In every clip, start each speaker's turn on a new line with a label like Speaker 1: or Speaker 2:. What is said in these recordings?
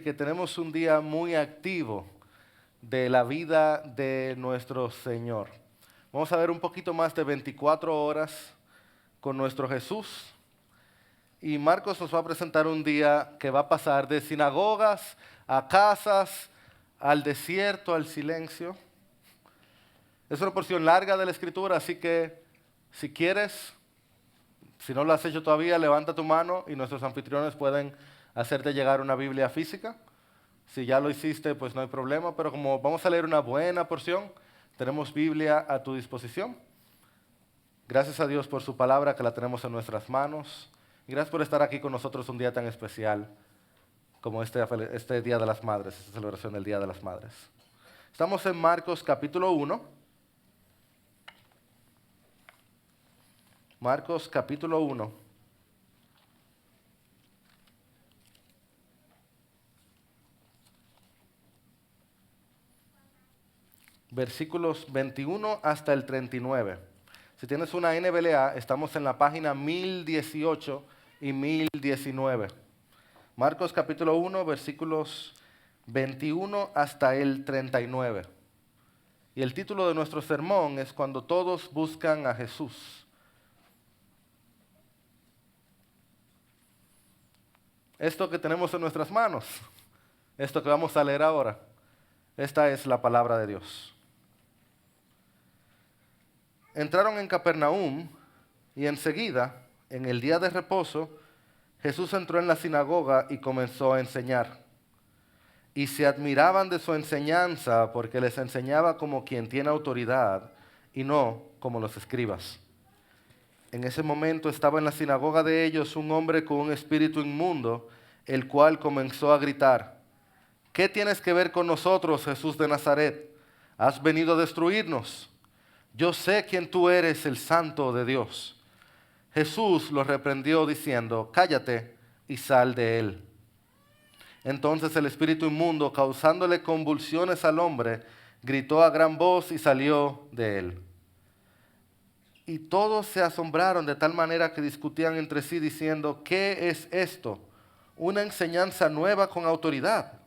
Speaker 1: que tenemos un día muy activo de la vida de nuestro Señor. Vamos a ver un poquito más de 24 horas con nuestro Jesús. Y Marcos nos va a presentar un día que va a pasar de sinagogas a casas, al desierto, al silencio. Es una porción larga de la Escritura, así que si quieres, si no lo has hecho todavía, levanta tu mano y nuestros anfitriones pueden hacerte llegar una Biblia física. Si ya lo hiciste, pues no hay problema, pero como vamos a leer una buena porción, tenemos Biblia a tu disposición. Gracias a Dios por su palabra que la tenemos en nuestras manos. Y gracias por estar aquí con nosotros un día tan especial como este Día de las Madres, esta celebración del Día de las Madres. Estamos en Marcos capítulo 1. Marcos capítulo 1. Versículos 21 hasta el 39. Si tienes una NBLA, estamos en la página 1018 y 1019. Marcos capítulo 1, versículos 21 hasta el 39. Y el título de nuestro sermón es Cuando todos buscan a Jesús. Esto que tenemos en nuestras manos, esto que vamos a leer ahora, esta es la palabra de Dios. Entraron en Capernaum y enseguida, en el día de reposo, Jesús entró en la sinagoga y comenzó a enseñar. Y se admiraban de su enseñanza porque les enseñaba como quien tiene autoridad y no como los escribas. En ese momento estaba en la sinagoga de ellos un hombre con un espíritu inmundo, el cual comenzó a gritar: ¿Qué tienes que ver con nosotros, Jesús de Nazaret? ¿Has venido a destruirnos? Yo sé quién tú eres, el Santo de Dios. Jesús lo reprendió diciendo: Cállate y sal de él. Entonces el espíritu inmundo, causándole convulsiones al hombre, gritó a gran voz y salió de él. Y todos se asombraron de tal manera que discutían entre sí diciendo: ¿Qué es esto? Una enseñanza nueva con autoridad.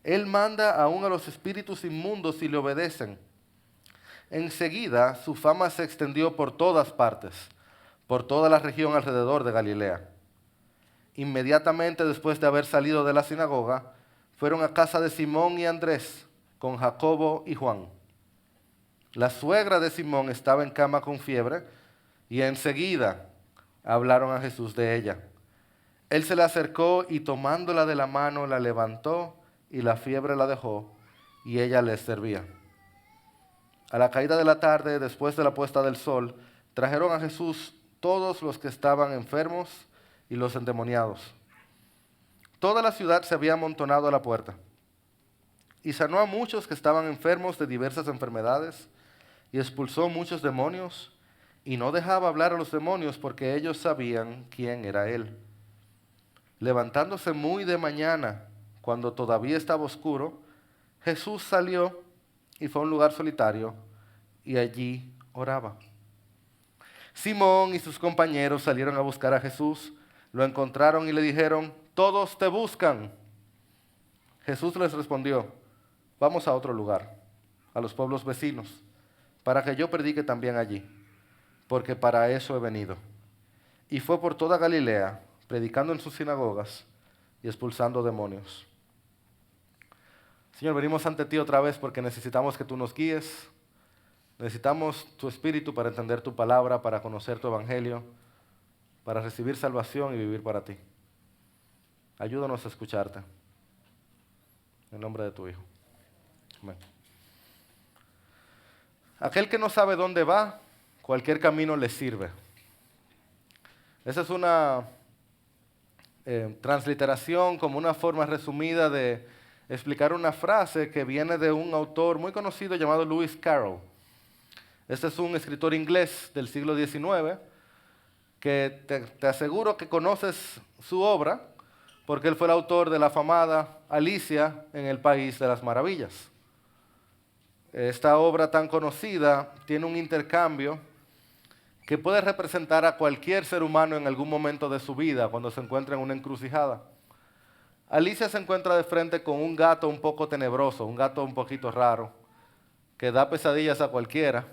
Speaker 1: Él manda aún a los espíritus inmundos y le obedecen. Enseguida su fama se extendió por todas partes, por toda la región alrededor de Galilea. Inmediatamente después de haber salido de la sinagoga, fueron a casa de Simón y Andrés, con Jacobo y Juan. La suegra de Simón estaba en cama con fiebre, y enseguida hablaron a Jesús de ella. Él se le acercó y tomándola de la mano la levantó, y la fiebre la dejó, y ella les servía. A la caída de la tarde, después de la puesta del sol, trajeron a Jesús todos los que estaban enfermos y los endemoniados. Toda la ciudad se había amontonado a la puerta. Y sanó a muchos que estaban enfermos de diversas enfermedades, y expulsó muchos demonios, y no dejaba hablar a los demonios porque ellos sabían quién era él. Levantándose muy de mañana, cuando todavía estaba oscuro, Jesús salió y fue a un lugar solitario, y allí oraba. Simón y sus compañeros salieron a buscar a Jesús, lo encontraron y le dijeron: todos te buscan. Jesús les respondió: vamos a otro lugar, a los pueblos vecinos, para que yo predique también allí, porque para eso he venido. Y fue por toda Galilea, predicando en sus sinagogas y expulsando demonios. Señor, venimos ante ti otra vez porque necesitamos que tú nos guíes. Necesitamos tu espíritu para entender tu palabra, para conocer tu evangelio, para recibir salvación y vivir para ti. Ayúdanos a escucharte. En nombre de tu Hijo. Amén. Aquel que no sabe dónde va, cualquier camino le sirve. Esa es una transliteración, como una forma resumida de explicar una frase que viene de un autor muy conocido llamado Lewis Carroll. Este es un escritor inglés del siglo XIX que te aseguro que conoces su obra porque él fue el autor de la afamada Alicia en el País de las Maravillas. Esta obra tan conocida tiene un intercambio que puede representar a cualquier ser humano en algún momento de su vida cuando se encuentra en una encrucijada. Alicia se encuentra de frente con un gato un poco tenebroso, un gato un poquito raro, que da pesadillas a cualquiera.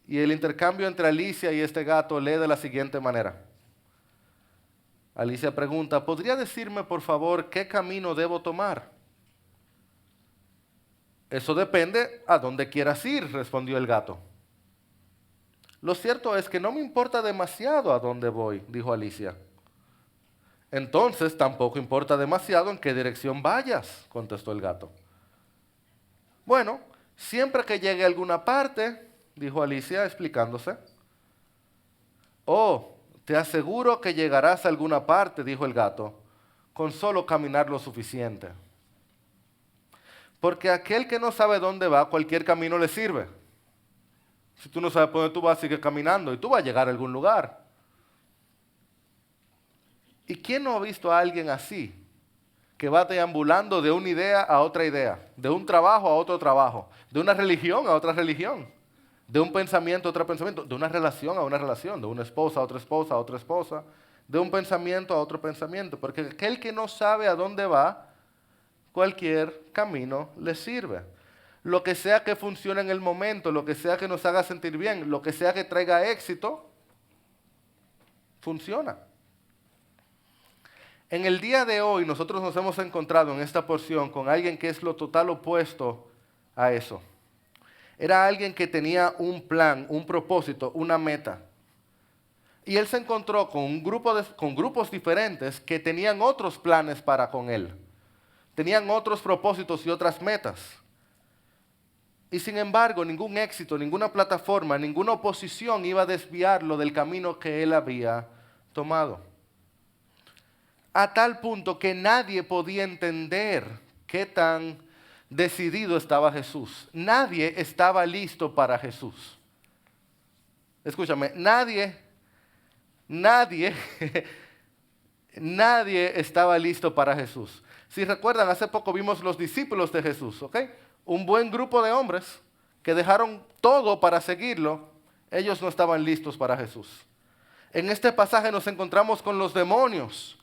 Speaker 1: Y el intercambio entre Alicia y este gato lee de la siguiente manera. Alicia pregunta, ¿podría decirme por favor qué camino debo tomar? Eso depende a dónde quieras ir, respondió el gato. Lo cierto es que no me importa demasiado a dónde voy, dijo Alicia. Entonces tampoco importa demasiado en qué dirección vayas, contestó el gato. Bueno, siempre que llegue a alguna parte, dijo Alicia explicándose. Oh, te aseguro que llegarás a alguna parte, dijo el gato, con solo caminar lo suficiente. Porque a aquel que no sabe dónde va, cualquier camino le sirve. Si tú no sabes por dónde tú vas, sigue caminando y tú vas a llegar a algún lugar. ¿Y quién no ha visto a alguien así? Que va deambulando de una idea a otra idea, de un trabajo a otro trabajo, de una religión a otra religión, de un pensamiento a otro pensamiento, de una relación a una relación, de una esposa a otra esposa, de un pensamiento a otro pensamiento. Porque aquel que no sabe a dónde va, cualquier camino le sirve. Lo que sea que funcione en el momento, lo que sea que nos haga sentir bien, lo que sea que traiga éxito, funciona. En el día de hoy nosotros nos hemos encontrado en esta porción con alguien que es lo total opuesto a eso. Era alguien que tenía un plan, un propósito, una meta. Y él se encontró con grupos diferentes que tenían otros planes para con él. Tenían otros propósitos y otras metas. Y sin embargo, ningún éxito, ninguna plataforma, ninguna oposición iba a desviarlo del camino que él había tomado. A tal punto que nadie podía entender qué tan decidido estaba Jesús. Nadie estaba listo para Jesús. Escúchame, nadie estaba listo para Jesús. Si recuerdan, hace poco vimos los discípulos de Jesús, ¿ok? Un buen grupo de hombres que dejaron todo para seguirlo. Ellos no estaban listos para Jesús. En este pasaje nos encontramos con los demonios.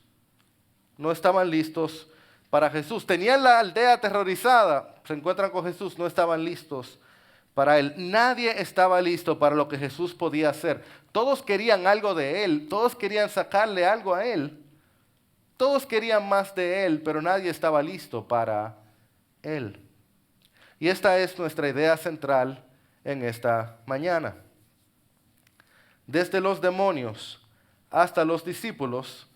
Speaker 1: No estaban listos para Jesús. Tenían la aldea aterrorizada, se encuentran con Jesús, no estaban listos para él. Nadie estaba listo para lo que Jesús podía hacer. Todos querían algo de él, todos querían sacarle algo a él. Todos querían más de él, pero nadie estaba listo para él. Y esta es nuestra idea central en esta mañana. Desde los demonios hasta los discípulos,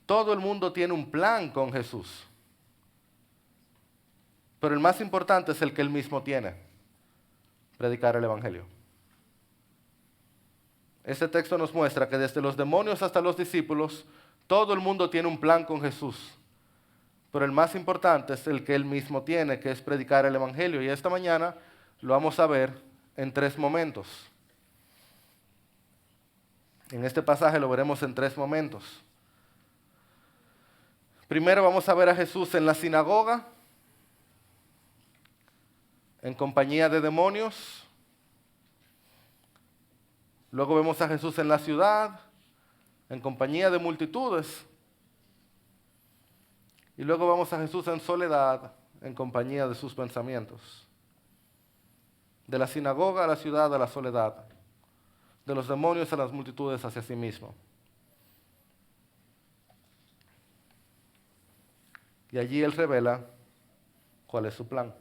Speaker 1: todo el mundo tiene un plan con Jesús. Pero el más importante es el que él mismo tiene: predicar el Evangelio. Este texto nos muestra que desde los demonios hasta los discípulos, todo el mundo tiene un plan con Jesús. Pero el más importante es el que él mismo tiene, que es predicar el Evangelio. Y esta mañana lo vamos a ver en 3 momentos. En este pasaje lo veremos en 3 momentos. Primero vamos a ver a Jesús en la sinagoga, en compañía de demonios. Luego vemos a Jesús en la ciudad, en compañía de multitudes. Y luego vamos a Jesús en soledad, en compañía de sus pensamientos. De la sinagoga a la ciudad, a la soledad. De los demonios a las multitudes hacia sí mismo. Y allí él revela cuál es su plan.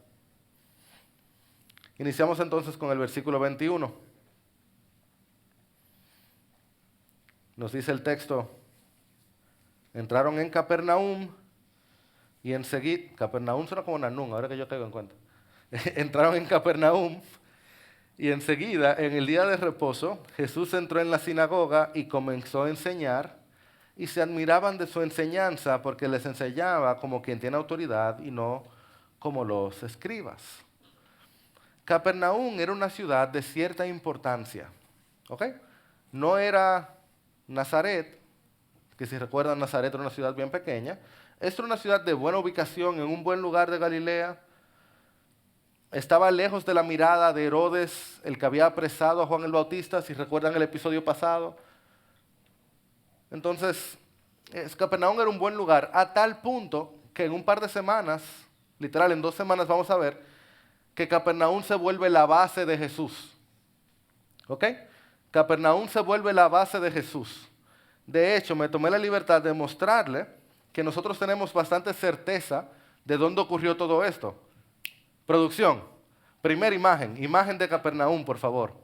Speaker 1: Iniciamos entonces con el versículo 21. Nos dice el texto: entraron en Capernaum y enseguida, Capernaum suena como Nanún, ahora que yo caigo en cuenta. Entraron en Capernaum y enseguida, en el día de reposo, Jesús entró en la sinagoga y comenzó a enseñar. Y se admiraban de su enseñanza porque les enseñaba como quien tiene autoridad y no como los escribas. Capernaum era una ciudad de cierta importancia, ¿ok? No era Nazaret, que si recuerdan Nazaret era una ciudad bien pequeña. Esta era una ciudad de buena ubicación, en un buen lugar de Galilea. Estaba lejos de la mirada de Herodes, el que había apresado a Juan el Bautista, si recuerdan el episodio pasado. Entonces, Capernaum era un buen lugar, a tal punto que en un par de semanas, literal en 2 semanas vamos a ver, que Capernaum se vuelve la base de Jesús. ¿Ok? Capernaum se vuelve la base de Jesús. De hecho, me tomé la libertad de mostrarle que nosotros tenemos bastante certeza de dónde ocurrió todo esto. Producción, primera imagen, imagen de Capernaum, por favor.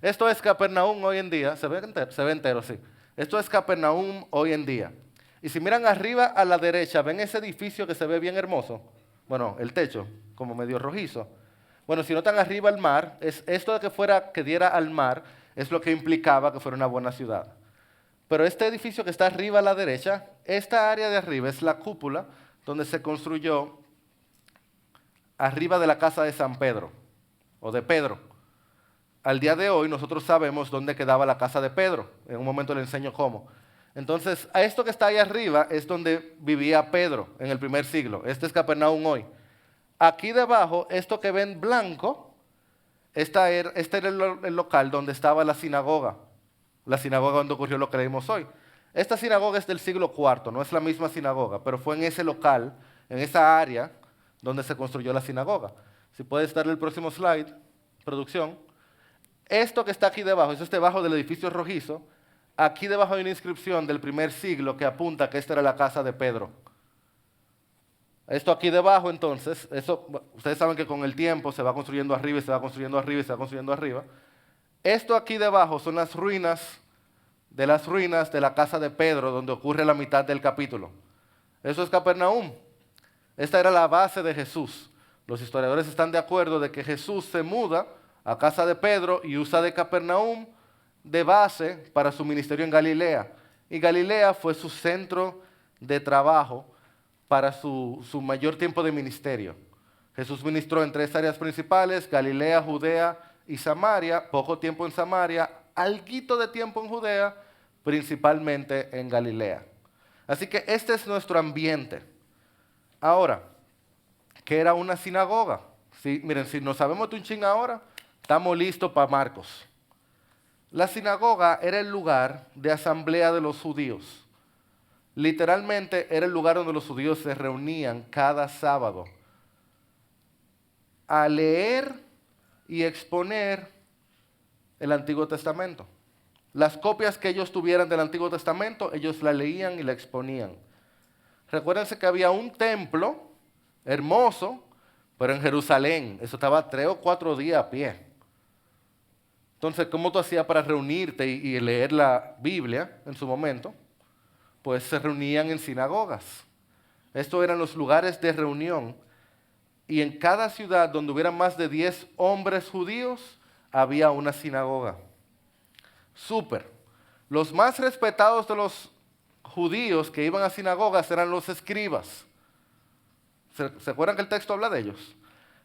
Speaker 1: Esto es Capernaum hoy en día, se ve entero, sí. Esto es Capernaum hoy en día. Y si miran arriba a la derecha, ¿ven ese edificio que se ve bien hermoso? Bueno, el techo, como medio rojizo. Bueno, si notan arriba el mar, esto de que diera al mar, es lo que implicaba que fuera una buena ciudad. Pero este edificio que está arriba a la derecha, esta área de arriba es la cúpula donde se construyó arriba de la casa de San Pedro, o de Pedro. Al día de hoy nosotros sabemos dónde quedaba la casa de Pedro. En un momento le enseño cómo. Entonces, a esto que está ahí arriba es donde vivía Pedro en el primer siglo. Este es Capernaum hoy. Aquí debajo, esto que ven blanco, este era el local donde estaba la sinagoga donde ocurrió lo que leímos hoy. Esta sinagoga es del siglo IV, no es la misma sinagoga, pero fue en ese local, en esa área, donde se construyó la sinagoga. Si puedes darle el próximo slide, producción. Esto que está aquí debajo, eso es debajo del edificio rojizo, aquí debajo hay una inscripción del primer siglo que apunta que esta era la casa de Pedro. Esto aquí debajo, entonces, ustedes saben que con el tiempo se va construyendo arriba y se va construyendo arriba y se va construyendo arriba. Esto aquí debajo son las ruinas de la casa de Pedro, donde ocurre la mitad del capítulo. Eso es Capernaum. Esta era la base de Jesús. Los historiadores están de acuerdo de que Jesús se muda a casa de Pedro y usa de Capernaum de base para su ministerio en Galilea. Y Galilea fue su centro de trabajo para su mayor tiempo de ministerio. Jesús ministró en 3 áreas principales: Galilea, Judea y Samaria. Poco tiempo en Samaria, alguito de tiempo en Judea, principalmente en Galilea. Así que este es nuestro ambiente. Ahora, ¿qué era una sinagoga? Sí, miren, si no sabemos de un ching ahora, estamos listos para Marcos. La sinagoga era el lugar de asamblea de los judíos. Literalmente era el lugar donde los judíos se reunían cada sábado a leer y exponer el Antiguo Testamento. Las copias que ellos tuvieran del Antiguo Testamento, ellos la leían y la exponían. Recuérdense que había un templo hermoso, pero en Jerusalén. Eso estaba 3 o 4 días a pie. Entonces, ¿cómo tú hacías para reunirte y leer la Biblia en su momento? Pues se reunían en sinagogas. Estos eran los lugares de reunión. Y en cada ciudad donde hubiera más de 10 hombres judíos, había una sinagoga. Súper. Los más respetados de los judíos que iban a sinagogas eran los escribas. ¿Se acuerdan que el texto habla de ellos?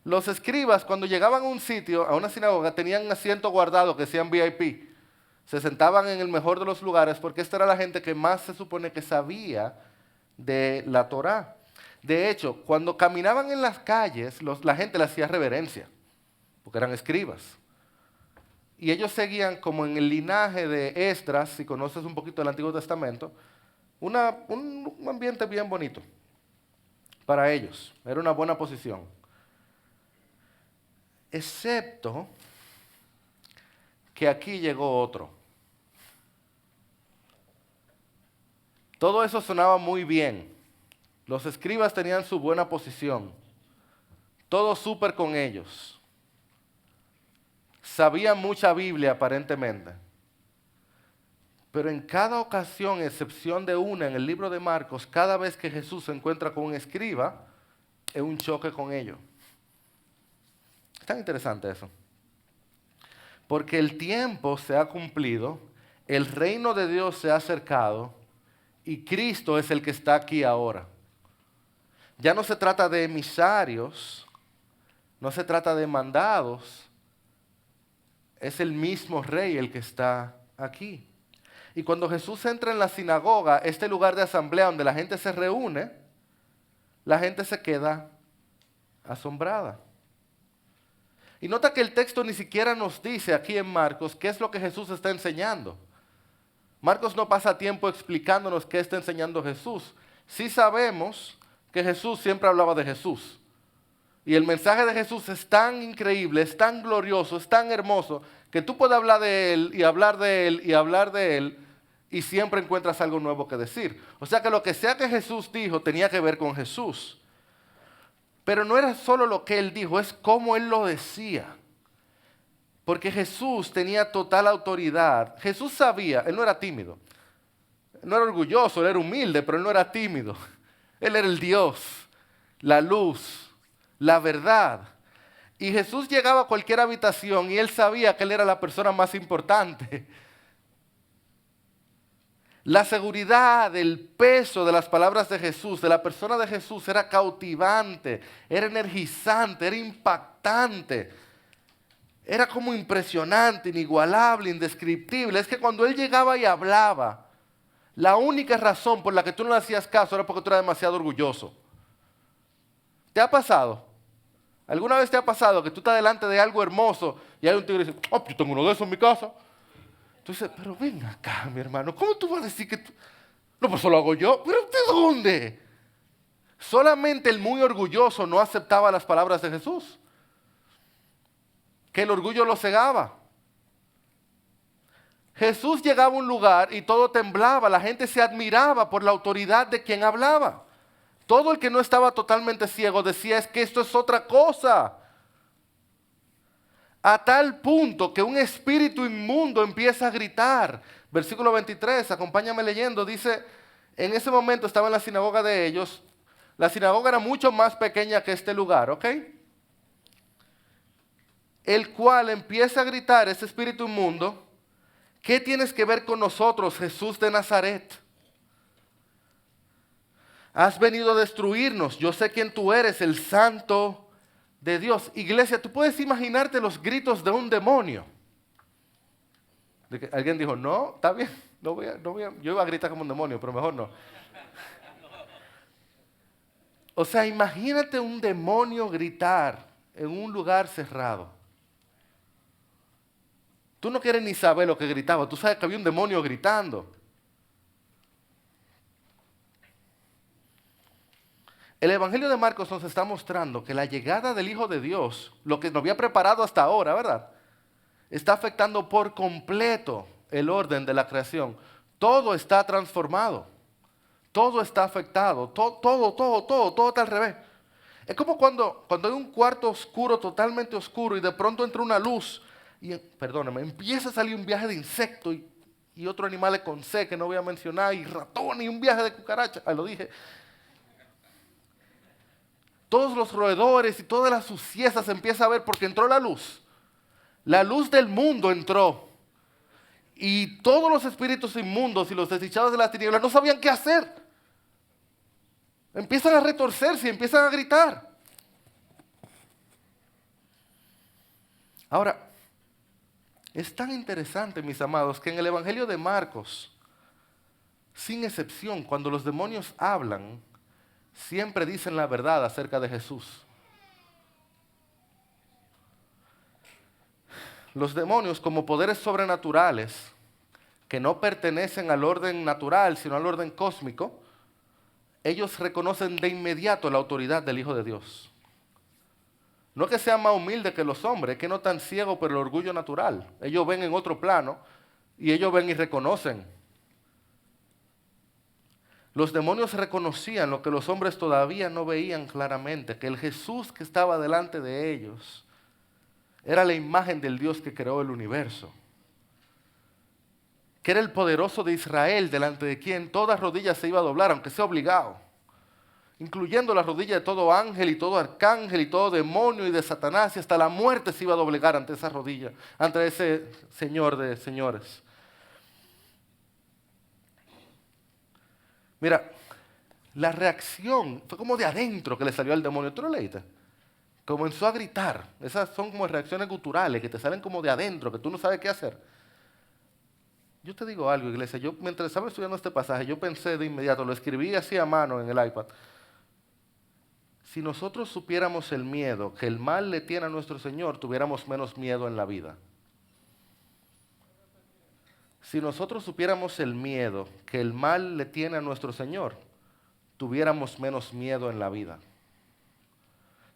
Speaker 1: Los escribas, cuando llegaban a un sitio, a una sinagoga, tenían un asiento guardado que decían VIP. Se sentaban en el mejor de los lugares porque esta era la gente que más se supone que sabía de la Torá. De hecho, cuando caminaban en las calles, la gente le hacía reverencia, porque eran escribas. Y ellos seguían como en el linaje de Esdras, si conoces un poquito del Antiguo Testamento, un ambiente bien bonito para ellos. Era una buena posición. Excepto que aquí llegó otro. Todo eso sonaba muy bien. Los escribas tenían su buena posición. Todo súper con ellos. Sabían mucha Biblia aparentemente. Pero en cada ocasión, excepción de una en el libro de Marcos, cada vez que Jesús se encuentra con un escriba, es un choque con ellos. Es tan interesante eso. Porque el tiempo se ha cumplido, el reino de Dios se ha acercado y Cristo es el que está aquí ahora. Ya no se trata de emisarios, no se trata de mandados, es el mismo rey el que está aquí. Y cuando Jesús entra en la sinagoga, este lugar de asamblea donde la gente se reúne, la gente se queda asombrada. Y nota que el texto ni siquiera nos dice aquí en Marcos qué es lo que Jesús está enseñando. Marcos no pasa tiempo explicándonos qué está enseñando Jesús. Sí sabemos que Jesús siempre hablaba de Jesús. Y el mensaje de Jesús es tan increíble, es tan glorioso, es tan hermoso, que tú puedes hablar de Él y hablar de Él y hablar de Él y siempre encuentras algo nuevo que decir. O sea que lo que sea que Jesús dijo tenía que ver con Jesús. Pero no era solo lo que Él dijo, es cómo Él lo decía. Porque Jesús tenía total autoridad. Jesús sabía, Él no era tímido. Él no era orgulloso, Él era humilde, pero Él no era tímido. Él era el Dios, la luz, la verdad. Y Jesús llegaba a cualquier habitación y Él sabía que Él era la persona más importante. La seguridad, el peso de las palabras de Jesús, de la persona de Jesús, era cautivante, era energizante, era impactante. Era como impresionante, inigualable, indescriptible. Es que cuando Él llegaba y hablaba, la única razón por la que tú no le hacías caso era porque tú eras demasiado orgulloso. ¿Te ha pasado? ¿Alguna vez te ha pasado que tú estás delante de algo hermoso y hay un tigre y dice, oh, yo tengo uno de esos en mi casa? Tú dices, pero ven acá, mi hermano, ¿cómo tú vas a decir que tú? No, pues eso lo hago yo. ¿Pero de dónde? Solamente el muy orgulloso no aceptaba las palabras de Jesús. Que el orgullo lo cegaba. Jesús llegaba a un lugar y todo temblaba, la gente se admiraba por la autoridad de quien hablaba. Todo el que no estaba totalmente ciego decía, es que esto es otra cosa. A tal punto que un espíritu inmundo empieza a gritar. Versículo 23, acompáñame leyendo, dice, en ese momento estaba en la sinagoga de ellos. La sinagoga era mucho más pequeña que este lugar, ¿ok? El cual empieza a gritar, ese espíritu inmundo, ¿qué tienes que ver con nosotros, Jesús de Nazaret? Has venido a destruirnos, yo sé quién tú eres, el Santo de Dios. Iglesia, tú puedes imaginarte los gritos de un demonio. De que alguien dijo, no, está bien, yo iba a gritar como un demonio, pero mejor no. O sea, imagínate un demonio gritar en un lugar cerrado. Tú no quieres ni saber lo que gritaba, tú sabes que había un demonio gritando. El Evangelio de Marcos nos está mostrando que la llegada del Hijo de Dios, lo que nos había preparado hasta ahora, ¿verdad? Está afectando por completo el orden de la creación. Todo está transformado. Todo está afectado. Todo está al revés. Es como cuando hay un cuarto oscuro, totalmente oscuro, y de pronto entra una luz, y, perdóname, empieza a salir un viaje de insectos y otros animales con C que no voy a mencionar, y ratones, y un viaje de cucaracha. Lo dije. Todos los roedores y todas las suciedades se empieza a ver porque entró la luz. La luz del mundo entró. Y todos los espíritus inmundos y los desdichados de las tinieblas no sabían qué hacer. Empiezan a retorcerse y empiezan a gritar. Ahora, es tan interesante, mis amados, que en el Evangelio de Marcos, sin excepción, cuando los demonios hablan, siempre dicen la verdad acerca de Jesús. Los demonios, como poderes sobrenaturales, que no pertenecen al orden natural, sino al orden cósmico, ellos reconocen de inmediato la autoridad del Hijo de Dios. No que sean más humildes que los hombres, es que no están ciegos por el orgullo natural. Ellos ven en otro plano y ellos ven y reconocen. Los demonios reconocían lo que los hombres todavía no veían claramente, que el Jesús que estaba delante de ellos era la imagen del Dios que creó el universo, que era el poderoso de Israel, delante de quien toda rodilla se iba a doblar, aunque sea obligado, incluyendo la rodilla de todo ángel y todo arcángel y todo demonio y de Satanás, y hasta la muerte se iba a doblegar ante esa rodilla, ante ese Señor de señores. Mira, la reacción fue como de adentro que le salió al demonio. ¿Tú lo leíste? Comenzó a gritar. Esas son como reacciones guturales que te salen como de adentro, que tú no sabes qué hacer. Yo te digo algo, iglesia. Yo, mientras estaba estudiando este pasaje, yo pensé de inmediato, lo escribí así a mano en el iPad. Si nosotros supiéramos el miedo que el mal le tiene a nuestro Señor, tuviéramos menos miedo en la vida. Si nosotros supiéramos el miedo que el mal le tiene a nuestro Señor, tuviéramos menos miedo en la vida.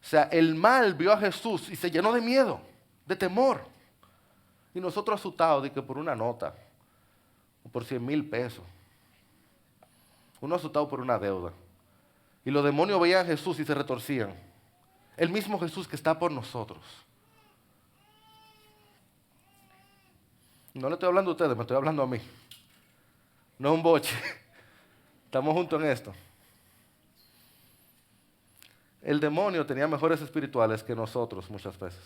Speaker 1: O sea, el mal vio a Jesús y se llenó de miedo, de temor. Y nosotros asustados de que por una nota, o por 100,000 pesos. Uno asustado por una deuda. Y los demonios veían a Jesús y se retorcían. El mismo Jesús que está por nosotros. No le estoy hablando a ustedes, me estoy hablando a mí. No es un boche. Estamos juntos en esto. El demonio tenía mejores espirituales que nosotros muchas veces.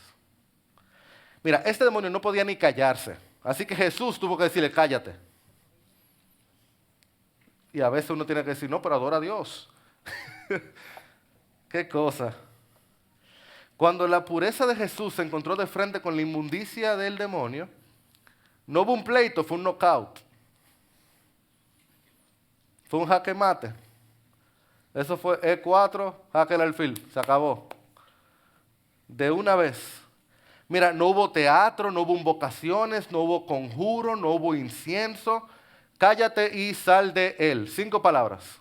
Speaker 1: Mira, este demonio no podía ni callarse. Así que Jesús tuvo que decirle, cállate. Y a veces uno tiene que decir, no, pero adora a Dios. Qué cosa. Cuando la pureza de Jesús se encontró de frente con la inmundicia del demonio, no hubo un pleito, fue un knockout. Fue un jaque mate. Eso fue E4, jaque al alfil, se acabó. De una vez. Mira, no hubo teatro, no hubo invocaciones, no hubo conjuro, no hubo incienso. Cállate y sal de él. 5 palabras.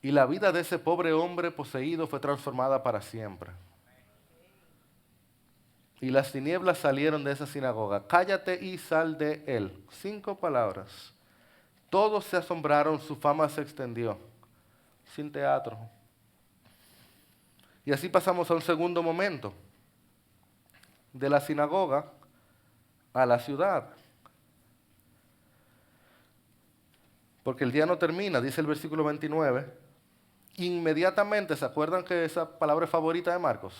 Speaker 1: Y la vida de ese pobre hombre poseído fue transformada para siempre. Y las tinieblas salieron de esa sinagoga. Cállate y sal de él. 5 palabras. Todos se asombraron, su fama se extendió. Sin teatro. Y así pasamos a un segundo momento. De la sinagoga a la ciudad. Porque el día no termina, dice el versículo 29. Inmediatamente, ¿se acuerdan que esa palabra es favorita de Marcos?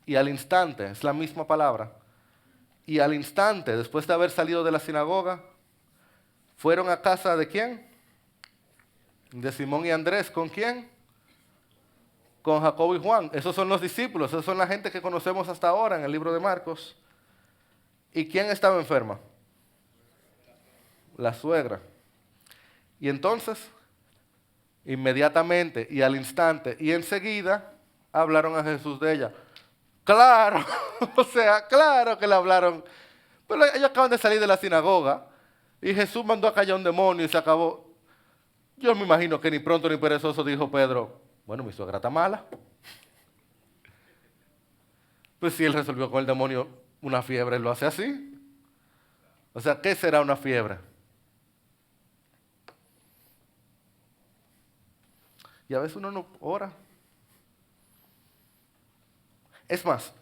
Speaker 1: Y al instante, es la misma palabra. Y al instante, después de haber salido de la sinagoga, fueron a casa de ¿quién? De Simón y Andrés. ¿Con quién? Con Jacobo y Juan. Esos son los discípulos, esos son la gente que conocemos hasta ahora en el libro de Marcos. ¿Y quién estaba enferma? La suegra. Y entonces, inmediatamente y al instante y enseguida, hablaron a Jesús de ella. Claro, o sea, claro que le hablaron. Pero ellos acaban de salir de la sinagoga y Jesús mandó a callar a un demonio y se acabó. Yo me imagino que ni pronto ni perezoso dijo Pedro, bueno, mi suegra está mala. Pues si él resolvió con el demonio una fiebre, él lo hace así. O sea, ¿qué será una fiebre? Y a veces uno no ora. Es más,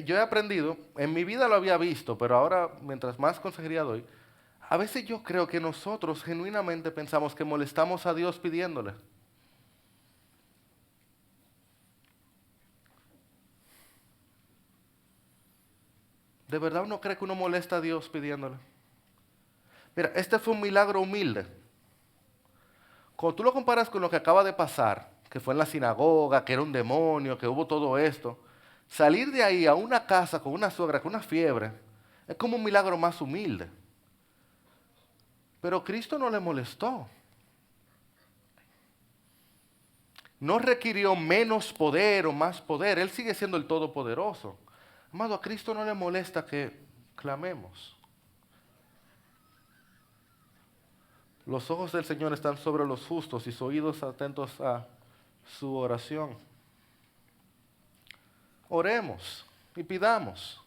Speaker 1: yo he aprendido, en mi vida lo había visto, pero ahora, mientras más consejería doy, a veces yo creo que nosotros genuinamente pensamos que molestamos a Dios pidiéndole. ¿De verdad uno cree que uno molesta a Dios pidiéndole? Mira, este fue un milagro humilde. Cuando tú lo comparas con lo que acaba de pasar, que fue en la sinagoga, que era un demonio, que hubo todo esto, salir de ahí a una casa con una suegra, con una fiebre, es como un milagro más humilde. Pero Cristo no le molestó. No requirió menos poder o más poder. Él sigue siendo el Todopoderoso. Amado, a Cristo no le molesta que clamemos. Los ojos del Señor están sobre los justos y sus oídos atentos a su oración. Oremos y pidamos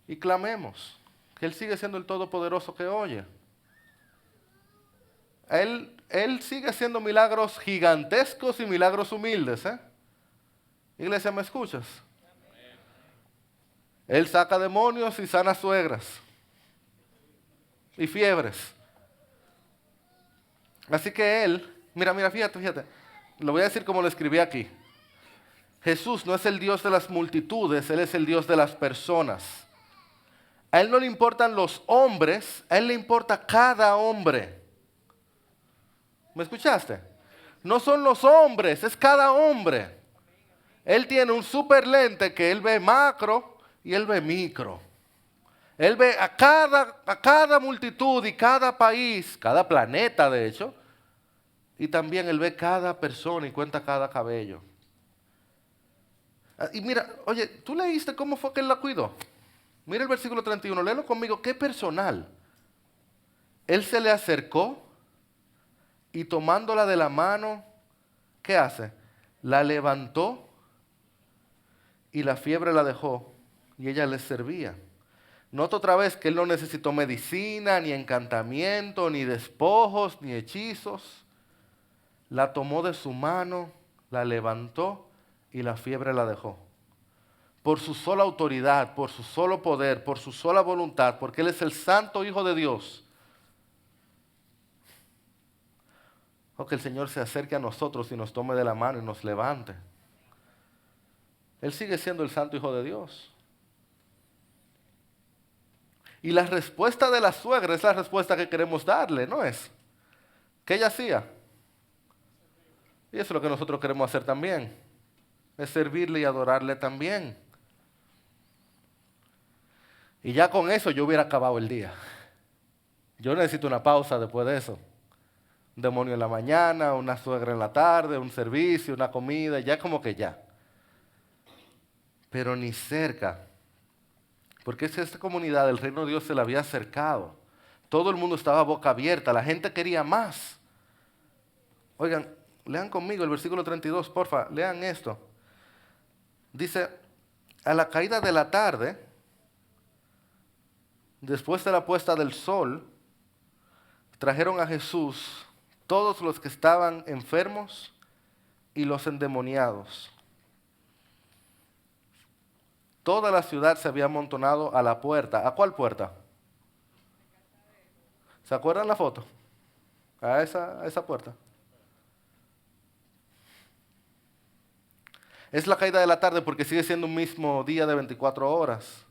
Speaker 1: y clamemos, que Él sigue siendo el Todopoderoso que oye. Él sigue haciendo milagros gigantescos y milagros humildes. Iglesia, ¿me escuchas? Él saca demonios y sana suegras y fiebres. Así que Él, mira, fíjate, lo voy a decir como lo escribí aquí. Jesús no es el Dios de las multitudes, Él es el Dios de las personas. A Él no le importan los hombres, a Él le importa cada hombre. ¿Me escuchaste? No son los hombres, es cada hombre. Él tiene un super lente que Él ve macro y Él ve micro. Él ve a cada multitud y cada país, cada planeta de hecho, y también Él ve cada persona y cuenta cada cabello. Y mira, oye, ¿tú leíste cómo fue que Él la cuidó? Mira el versículo 31, léelo conmigo, qué personal. Él se le acercó y tomándola de la mano, ¿qué hace? La levantó y la fiebre la dejó y ella les servía. Nota otra vez que él no necesitó medicina, ni encantamiento, ni despojos, ni hechizos. La tomó de su mano, la levantó y la fiebre la dejó. Por su sola autoridad, por su solo poder, por su sola voluntad, porque Él es el santo Hijo de Dios. O que el Señor se acerque a nosotros y nos tome de la mano y nos levante. Él sigue siendo el santo Hijo de Dios. Y la respuesta de la suegra es la respuesta que queremos darle, ¿no es? ¿Qué ella hacía? Y eso es lo que nosotros queremos hacer también. Es servirle y adorarle también. Y ya con eso yo hubiera acabado el día. Yo necesito una pausa después de eso. Un demonio en la mañana, una suegra en la tarde, un servicio, una comida, ya como que ya. Pero ni cerca. Porque es esta comunidad, el reino de Dios se la había acercado. Todo el mundo estaba boca abierta, la gente quería más. Oigan, lean conmigo el versículo 32, porfa, lean esto. Dice, a la caída de la tarde, después de la puesta del sol, trajeron a Jesús todos los que estaban enfermos y los endemoniados. Toda la ciudad se había amontonado a la puerta. ¿A cuál puerta? ¿Se acuerdan la foto? A esa puerta. Es la caída de la tarde porque sigue siendo un mismo día de 24 horas.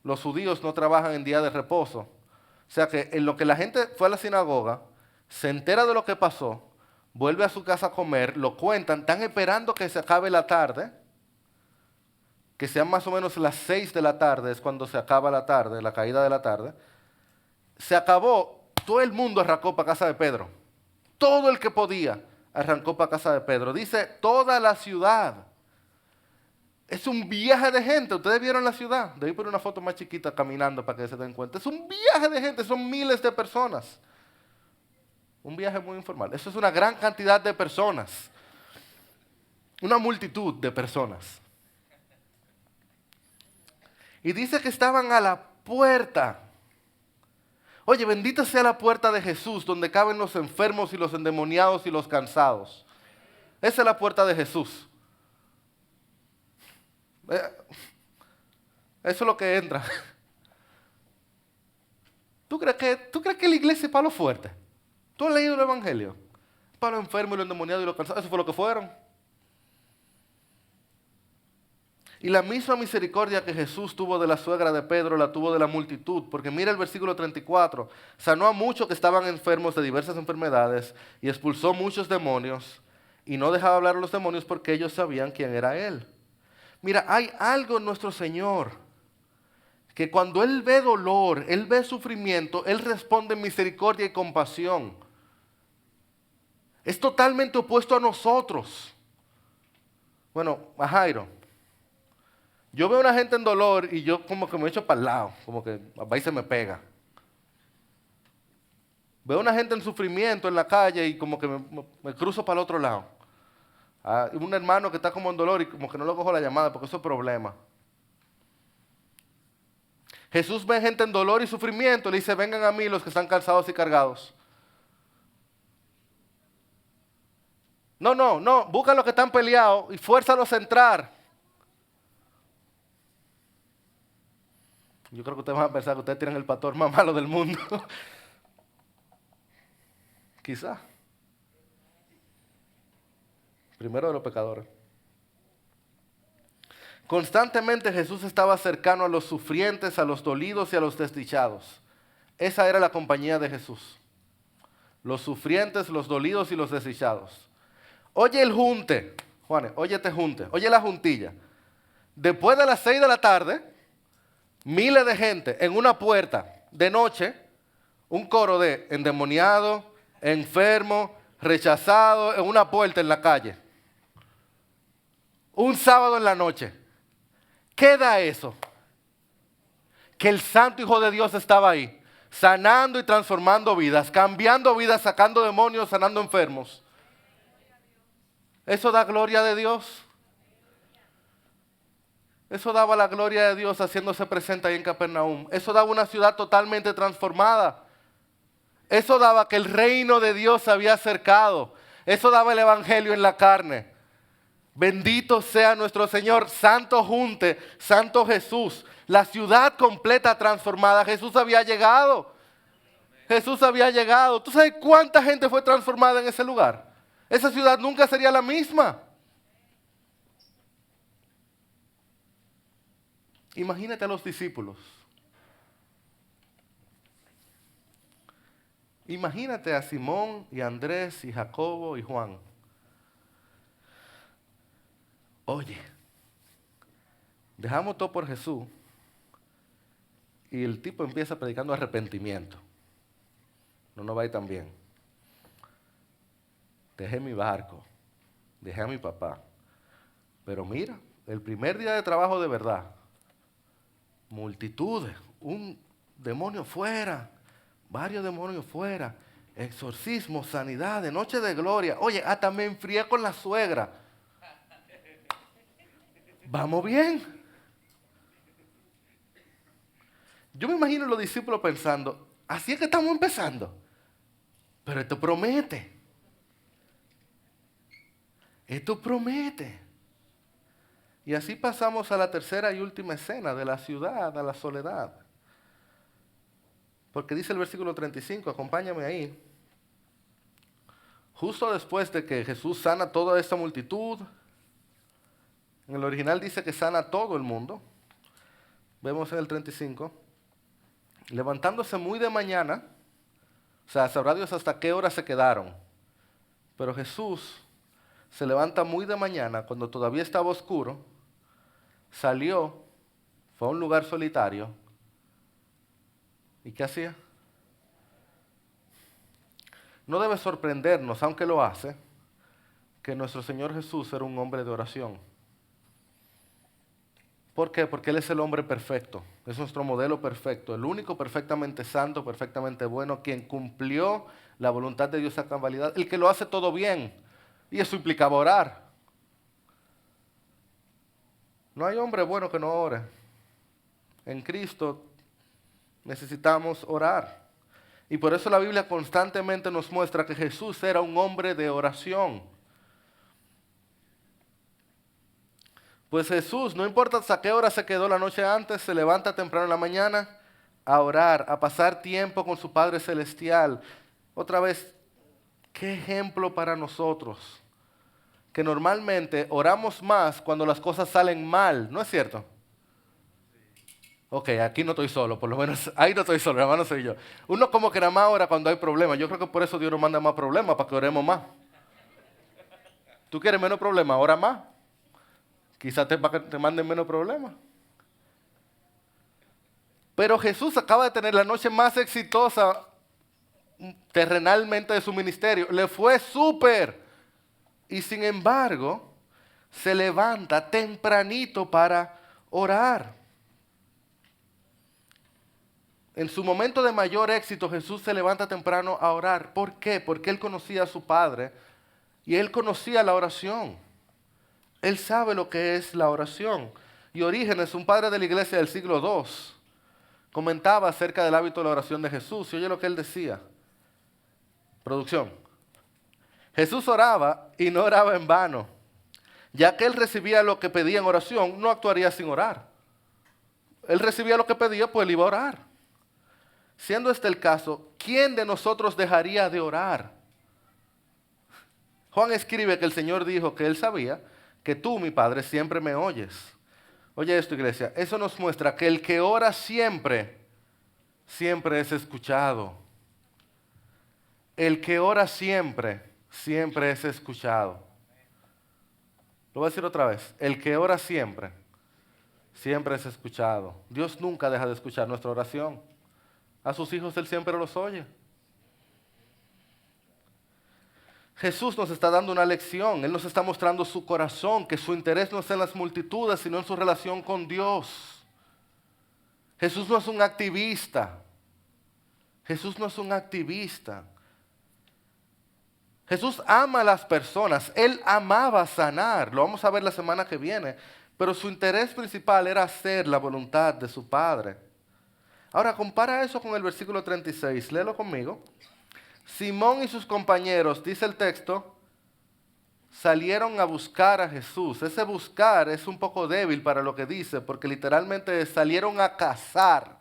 Speaker 1: Los judíos no trabajan en día de reposo. O sea que en lo que la gente fue a la sinagoga, se entera de lo que pasó, vuelve a su casa a comer, lo cuentan, están esperando que se acabe la tarde, que sean más o menos las 6 de la tarde, es cuando se acaba la tarde, la caída de la tarde. Se acabó, todo el mundo arrancó para casa de Pedro. Todo el que podía arrancó para casa de Pedro. Dice, toda la ciudad. Es un viaje de gente. Ustedes vieron la ciudad. Debí poner una foto más chiquita caminando para que se den cuenta. Es un viaje de gente. Son miles de personas. Un viaje muy informal. Eso es una gran cantidad de personas. Una multitud de personas. Y dice que estaban a la puerta. Oye, bendita sea la puerta de Jesús, donde caben los enfermos y los endemoniados y los cansados. Esa es la puerta de Jesús. Eso es lo que entra. ¿Tú crees que la iglesia es palo fuerte? ¿Tú has leído el Evangelio? Para los enfermos y los endemoniados y los cansados. Eso fue lo que fueron. Y la misma misericordia que Jesús tuvo de la suegra de Pedro, la tuvo de la multitud. Porque mira el versículo 34. Sanó a muchos que estaban enfermos de diversas enfermedades y expulsó muchos demonios. Y no dejaba hablar a los demonios porque ellos sabían quién era Él. Mira, hay algo en nuestro Señor, que cuando Él ve dolor, Él ve sufrimiento, Él responde en misericordia y compasión. Es totalmente opuesto a nosotros. Bueno, a Jairo. Yo veo a una gente en dolor y yo como que me echo para el lado, como que va y se me pega. Veo a una gente en sufrimiento en la calle y como que me cruzo para el otro lado. Un hermano que está como en dolor y como que no le cojo la llamada porque eso es problema. Jesús ve gente en dolor y sufrimiento y le dice, vengan a mí los que están cansados y cargados. No, buscan los que están peleados y fuérzalos a entrar. Yo creo que ustedes van a pensar que ustedes tienen el pastor más malo del mundo. Quizá. Primero de los pecadores. Constantemente Jesús estaba cercano a los sufrientes, a los dolidos y a los desdichados. Esa era la compañía de Jesús. Los sufrientes, los dolidos y los desdichados. Oye el junte, Juanes, oye este junte, oye la juntilla. Después de las 6 de la tarde, miles de gente en una puerta de noche, un coro de endemoniado, enfermo, rechazado, en una puerta en la calle. Un sábado en la noche. ¿Qué da eso? que el Santo Hijo de Dios estaba ahí, sanando y transformando vidas, cambiando vidas, sacando demonios, sanando enfermos. Eso da gloria de Dios. Eso daba la gloria de Dios haciéndose presente ahí en Capernaum. Eso daba una ciudad totalmente transformada. Eso daba que el reino de Dios se había acercado. Eso daba el evangelio en la carne. Bendito sea nuestro Señor, santo junte, santo Jesús. La ciudad completa transformada. Jesús había llegado. Jesús había llegado. ¿Tú sabes cuánta gente fue transformada en ese lugar? Esa ciudad nunca sería la misma. Imagínate a los discípulos. Imagínate a Simón y Andrés y Jacobo y Juan. Oye, dejamos todo por Jesús y el tipo empieza predicando arrepentimiento. No nos va a ir tan bien. Dejé mi barco, dejé a mi papá. Pero mira, el primer día de trabajo de verdad, multitudes, un demonio fuera, varios demonios fuera, exorcismo, sanidad, de noche de gloria. Oye, hasta me enfrié con la suegra. Vamos bien. Yo me imagino a los discípulos pensando, así es que estamos empezando. Pero esto promete. Esto promete. Y así pasamos a la tercera y última escena, de la ciudad a la soledad. Porque dice el versículo 35, acompáñame ahí. Justo después de que Jesús sana toda esta multitud, en el original dice que sana a todo el mundo. Vemos en el 35. Levantándose muy de mañana, o sea, sabrá Dios hasta qué hora se quedaron. Pero Jesús se levanta muy de mañana, cuando todavía estaba oscuro, salió, fue a un lugar solitario. ¿Y qué hacía? No debe sorprendernos, aunque lo hace, que nuestro Señor Jesús era un hombre de oración. ¿Por qué? Porque Él es el hombre perfecto, es nuestro modelo perfecto, el único perfectamente santo, perfectamente bueno, quien cumplió la voluntad de Dios a cabalidad, el que lo hace todo bien. Y eso implicaba orar. No hay hombre bueno que no ore. En Cristo necesitamos orar. Y por eso la Biblia constantemente nos muestra que Jesús era un hombre de oración. Pues Jesús, no importa hasta qué hora se quedó la noche antes, se levanta temprano en la mañana a orar, a pasar tiempo con su Padre Celestial. Otra vez, qué ejemplo para nosotros. Que normalmente oramos más cuando las cosas salen mal, ¿no es cierto? Ok, aquí no estoy solo, por lo menos ahí no estoy solo, hermano soy yo. Uno como que nada más ora cuando hay problemas. Yo creo que por eso Dios nos manda más problemas, para que oremos más. ¿Tú quieres menos problemas? Ora más. Quizás te manden menos problemas. Pero Jesús acaba de tener la noche más exitosa terrenalmente de su ministerio. Le fue súper. Y sin embargo, se levanta tempranito para orar. En su momento de mayor éxito, Jesús se levanta temprano a orar. ¿Por qué? Porque Él conocía a su Padre y Él conocía la oración. Él sabe lo que es la oración. Y Orígenes, un padre de la iglesia del siglo II, comentaba acerca del hábito de la oración de Jesús. Y oye lo que él decía. Producción. Jesús oraba y no oraba en vano. Ya que Él recibía lo que pedía en oración, no actuaría sin orar. Él recibía lo que pedía, pues Él iba a orar. Siendo este el caso, ¿quién de nosotros dejaría de orar? Juan escribe que el Señor dijo que Él sabía que tú, mi Padre, siempre me oyes. Oye esto, iglesia, eso nos muestra que el que ora siempre, siempre es escuchado. El que ora siempre, siempre es escuchado. Lo voy a decir otra vez. El que ora siempre, siempre es escuchado. Dios nunca deja de escuchar nuestra oración. A sus hijos Él siempre los oye. Jesús nos está dando una lección. Él nos está mostrando su corazón, que su interés no está en las multitudes, sino en su relación con Dios. Jesús no es un activista. Jesús no es un activista. Jesús ama a las personas. Él amaba sanar. Lo vamos a ver la semana que viene. Pero su interés principal era hacer la voluntad de su Padre. Ahora, compara eso con el versículo 36. Léelo conmigo. Simón y sus compañeros, dice el texto, salieron a buscar a Jesús. Ese buscar es un poco débil para lo que dice, porque literalmente salieron a cazar.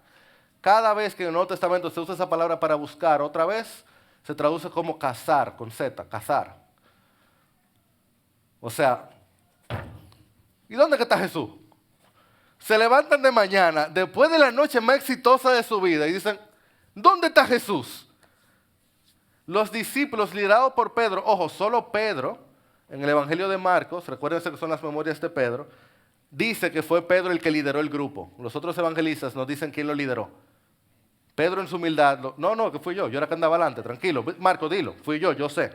Speaker 1: Cada vez que en el Nuevo Testamento se usa esa palabra para buscar, otra vez se traduce como cazar, con Z, cazar. O sea, ¿y dónde que está Jesús? Se levantan de mañana, después de la noche más exitosa de su vida, y dicen, ¿dónde está Jesús? Los discípulos liderados por Pedro, ojo, solo Pedro, en el Evangelio de Marcos, recuérdense que son las memorias de Pedro, dice que fue Pedro el que lideró el grupo. Los otros evangelistas nos dicen quién lo lideró. Pedro en su humildad, no, que fui yo era que andaba adelante, tranquilo. Marco, dilo, fui yo sé.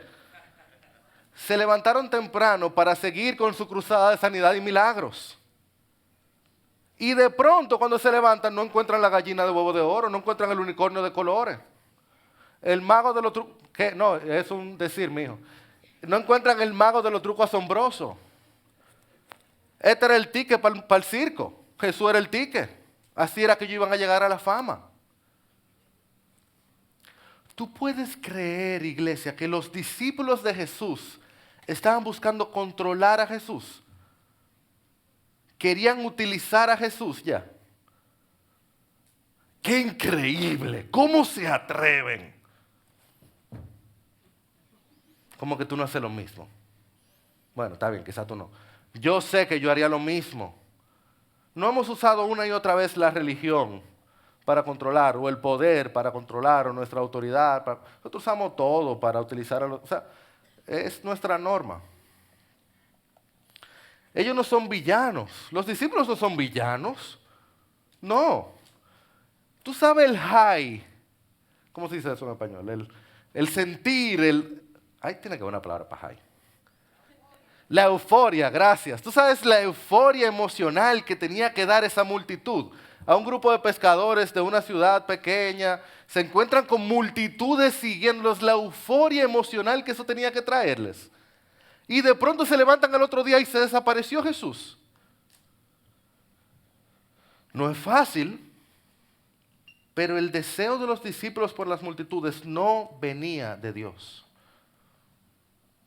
Speaker 1: Se levantaron temprano para seguir con su cruzada de sanidad y milagros. Y de pronto cuando se levantan no encuentran la gallina de huevo de oro, no encuentran el unicornio de colores. El mago de los trucos, no, es un decir, mijo. No encuentran el mago de los trucos asombrosos. Este era el ticket para el circo. Jesús era el ticket. Así era que ellos iban a llegar a la fama. Tú puedes creer, iglesia, que los discípulos de Jesús estaban buscando controlar a Jesús. Querían utilizar a Jesús ya. ¡Qué increíble! ¿Cómo se atreven? ¿Cómo que tú no haces lo mismo? Bueno, está bien, quizás tú no. Yo sé que yo haría lo mismo. No hemos usado una y otra vez la religión para controlar, o el poder para controlar, o nuestra autoridad. Nosotros usamos todo para utilizarlo. O sea, es nuestra norma. Ellos no son villanos. Los discípulos no son villanos. No. Tú sabes el high. ¿Cómo se dice eso en español? El sentir, ahí tiene que haber una palabra para high. La euforia, gracias. Tú sabes la euforia emocional que tenía que dar esa multitud. A un grupo de pescadores de una ciudad pequeña, se encuentran con multitudes siguiéndolos, la euforia emocional que eso tenía que traerles. Y de pronto se levantan al otro día y se desapareció Jesús. No es fácil, pero el deseo de los discípulos por las multitudes no venía de Dios.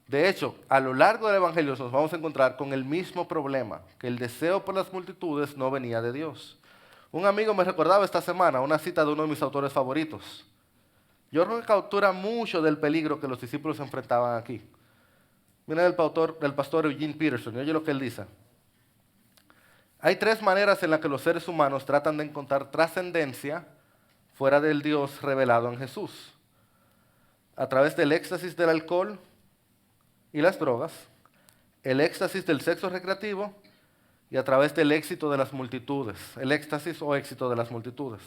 Speaker 1: De hecho, a lo largo del Evangelio nos vamos a encontrar con el mismo problema, que el deseo por las multitudes no venía de Dios. Un amigo me recordaba esta semana una cita de uno de mis autores favoritos. Yo creo que captura mucho del peligro que los discípulos enfrentaban aquí. Viene del pastor Eugene Peterson, y oye lo que él dice. Hay tres maneras en las que los seres humanos tratan de encontrar trascendencia fuera del Dios revelado en Jesús. A través del éxtasis del alcohol y las drogas, el éxtasis del sexo recreativo y a través del éxito de las multitudes, el éxtasis o éxito de las multitudes.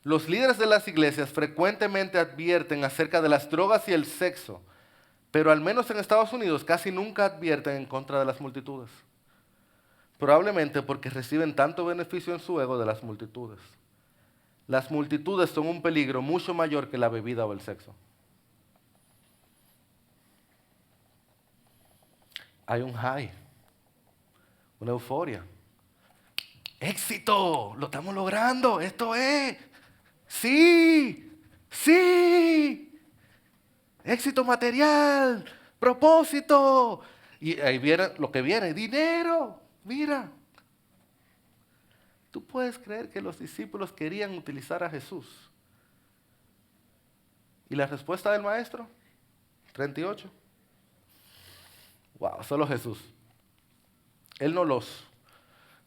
Speaker 1: Los líderes de las iglesias frecuentemente advierten acerca de las drogas y el sexo, pero al menos en Estados Unidos casi nunca advierten en contra de las multitudes. Probablemente porque reciben tanto beneficio en su ego de las multitudes. Las multitudes son un peligro mucho mayor que la bebida o el sexo. Hay un high, una euforia. ¡Éxito! ¡Lo estamos logrando! ¡Esto es! ¡Sí! ¡Sí! ¡Éxito material! ¡Propósito! Y ahí viene lo que viene, dinero. Mira. ¿Tú puedes creer que los discípulos querían utilizar a Jesús? ¿Y la respuesta del maestro? 38. Wow, solo Jesús. Él no los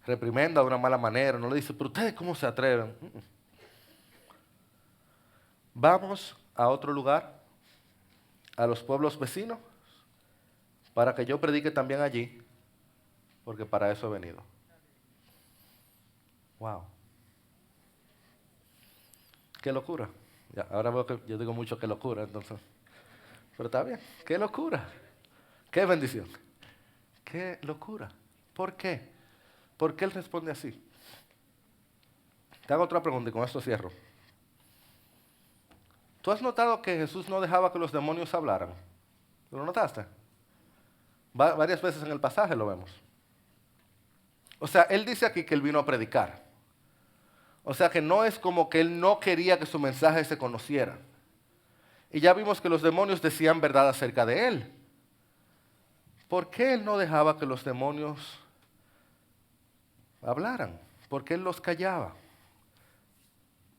Speaker 1: reprimenda de una mala manera, no le dice, pero ustedes cómo se atreven. Vamos a otro lugar, a los pueblos vecinos, para que yo predique también allí, porque para eso he venido. Wow. Qué locura. Ya, ahora veo que yo digo mucho qué locura, entonces. Pero está bien, qué locura. Qué bendición. Qué locura. ¿Por qué? ¿Por qué él responde así? Te hago otra pregunta y con esto cierro. ¿Tú has notado que Jesús no dejaba que los demonios hablaran? ¿Lo notaste? Varias veces en el pasaje lo vemos. O sea, él dice aquí que él vino a predicar. O sea que no es como que él no quería que su mensaje se conociera. Y ya vimos que los demonios decían verdad acerca de él. ¿Por qué él no dejaba que los demonios hablaran? ¿Por qué él los callaba?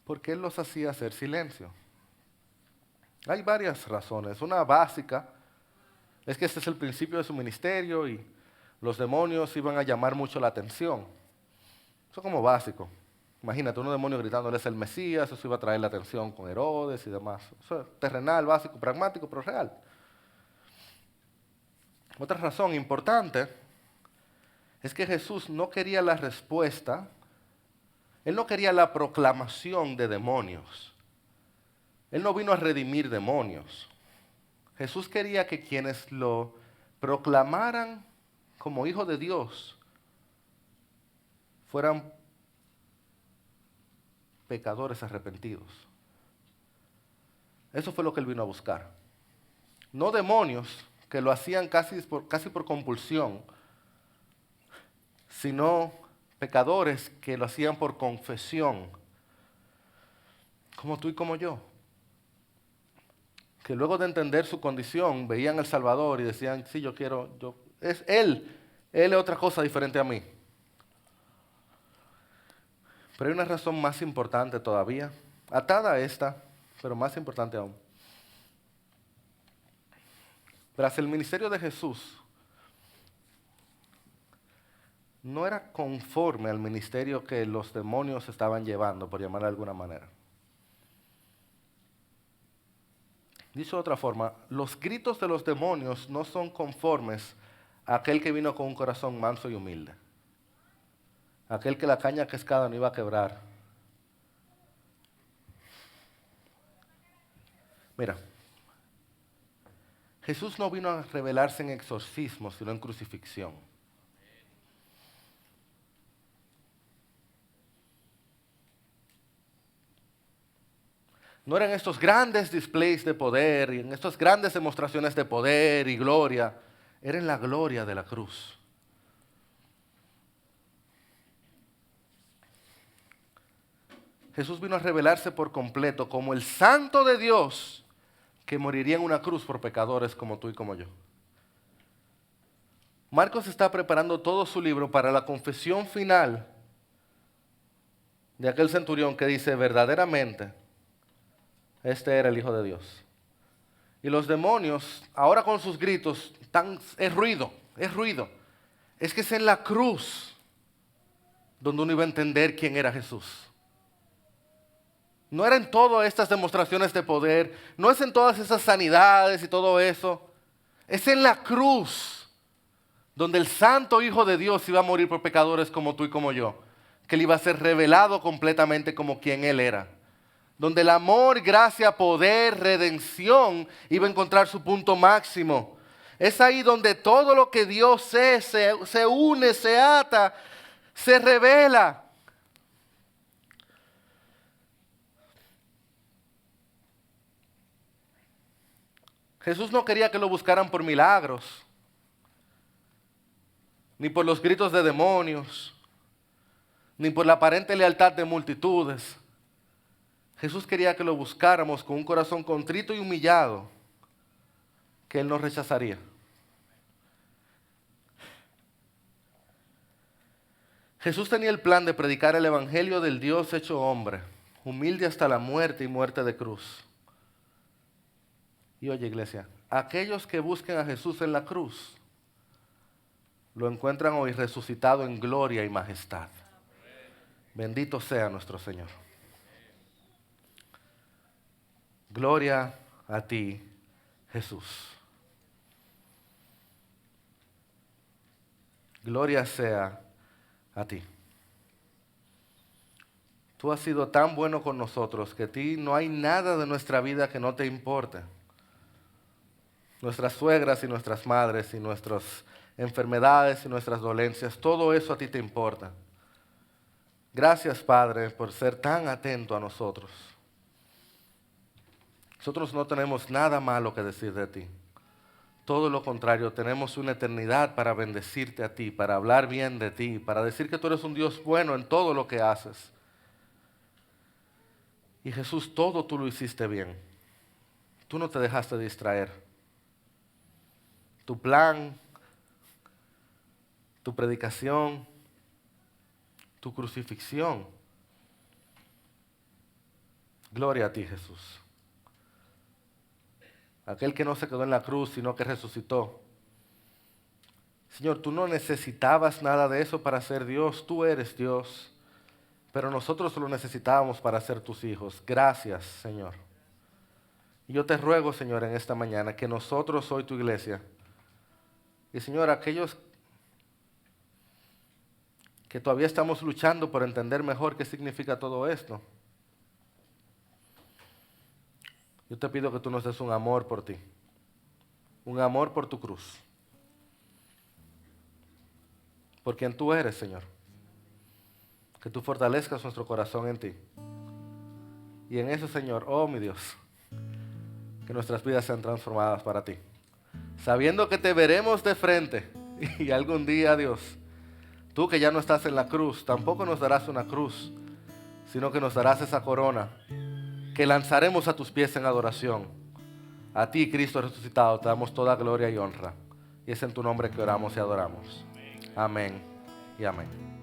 Speaker 1: ¿Por qué él los hacía hacer silencio? Hay varias razones. Una básica es que este es el principio de su ministerio y los demonios iban a llamar mucho la atención. Eso como básico. Imagínate, un demonio gritando, él es el Mesías, eso iba a traer la atención con Herodes y demás. Eso es terrenal, básico, pragmático, pero real. Otra razón importante es que Jesús no quería la respuesta, él no quería la proclamación de demonios. Él no vino a redimir demonios. Jesús quería que quienes lo proclamaran como hijo de Dios fueran pecadores arrepentidos. Eso fue lo que él vino a buscar. No demonios que lo hacían casi por compulsión, sino pecadores que lo hacían por confesión, como tú y como yo, que luego de entender su condición veían al Salvador y decían, sí, es él es otra cosa diferente a mí. Pero hay una razón más importante todavía, atada a esta, pero más importante aún. Verás, el ministerio de Jesús no era conforme al ministerio que los demonios estaban llevando, por llamarlo de alguna manera. Dicho de otra forma, los gritos de los demonios no son conformes a aquel que vino con un corazón manso y humilde. Aquel que la caña cascada no iba a quebrar. Mira, Jesús no vino a revelarse en exorcismos, sino en crucifixión. No eran estos grandes displays de poder y en estas grandes demostraciones de poder y gloria. Era en la gloria de la cruz. Jesús vino a revelarse por completo como el Santo de Dios que moriría en una cruz por pecadores como tú y como yo. Marcos está preparando todo su libro para la confesión final de aquel centurión que dice, verdaderamente, este era el Hijo de Dios. Y los demonios, ahora con sus gritos, es ruido. Es que es en la cruz donde uno iba a entender quién era Jesús. No era en todas estas demostraciones de poder, no es en todas esas sanidades y todo eso. Es en la cruz donde el santo Hijo de Dios iba a morir por pecadores como tú y como yo, que él iba a ser revelado completamente como quien él era. Donde el amor, gracia, poder, redención iba a encontrar su punto máximo. Es ahí donde todo lo que Dios es se une, se ata, se revela. Jesús no quería que lo buscaran por milagros, ni por los gritos de demonios, ni por la aparente lealtad de multitudes. Jesús quería que lo buscáramos con un corazón contrito y humillado, que Él nos rechazaría. Jesús tenía el plan de predicar el evangelio del Dios hecho hombre, humilde hasta la muerte y muerte de cruz. Y oye, iglesia, aquellos que busquen a Jesús en la cruz, lo encuentran hoy resucitado en gloria y majestad. Bendito sea nuestro Señor. Gloria a ti, Jesús. Gloria sea a ti. Tú has sido tan bueno con nosotros que a ti no hay nada de nuestra vida que no te importe. Nuestras suegras y nuestras madres y nuestras enfermedades y nuestras dolencias, todo eso a ti te importa. Gracias, Padre, por ser tan atento a nosotros. Nosotros no tenemos nada malo que decir de ti. Todo lo contrario, tenemos una eternidad para bendecirte a ti, para hablar bien de ti, para decir que tú eres un Dios bueno en todo lo que haces. Y Jesús, todo tú lo hiciste bien. Tú no te dejaste distraer. Tu plan, tu predicación, tu crucifixión. Gloria a ti, Jesús. Aquel que no se quedó en la cruz, sino que resucitó. Señor, tú no necesitabas nada de eso para ser Dios. Tú eres Dios. Pero nosotros lo necesitábamos para ser tus hijos. Gracias, Señor. Y yo te ruego, Señor, en esta mañana, que nosotros, hoy tu iglesia, y Señor, aquellos que todavía estamos luchando por entender mejor qué significa todo esto, yo te pido que tú nos des un amor por ti, un amor por tu cruz, por quien tú eres, Señor. Que tú fortalezcas nuestro corazón en ti. Y en eso, Señor, oh mi Dios, que nuestras vidas sean transformadas para ti. Sabiendo que te veremos de frente y algún día, Dios, tú que ya no estás en la cruz, tampoco nos darás una cruz, sino que nos darás esa corona que lanzaremos a tus pies en adoración. A ti, Cristo resucitado, te damos toda gloria y honra. Y es en tu nombre que oramos y adoramos. Amén y amén.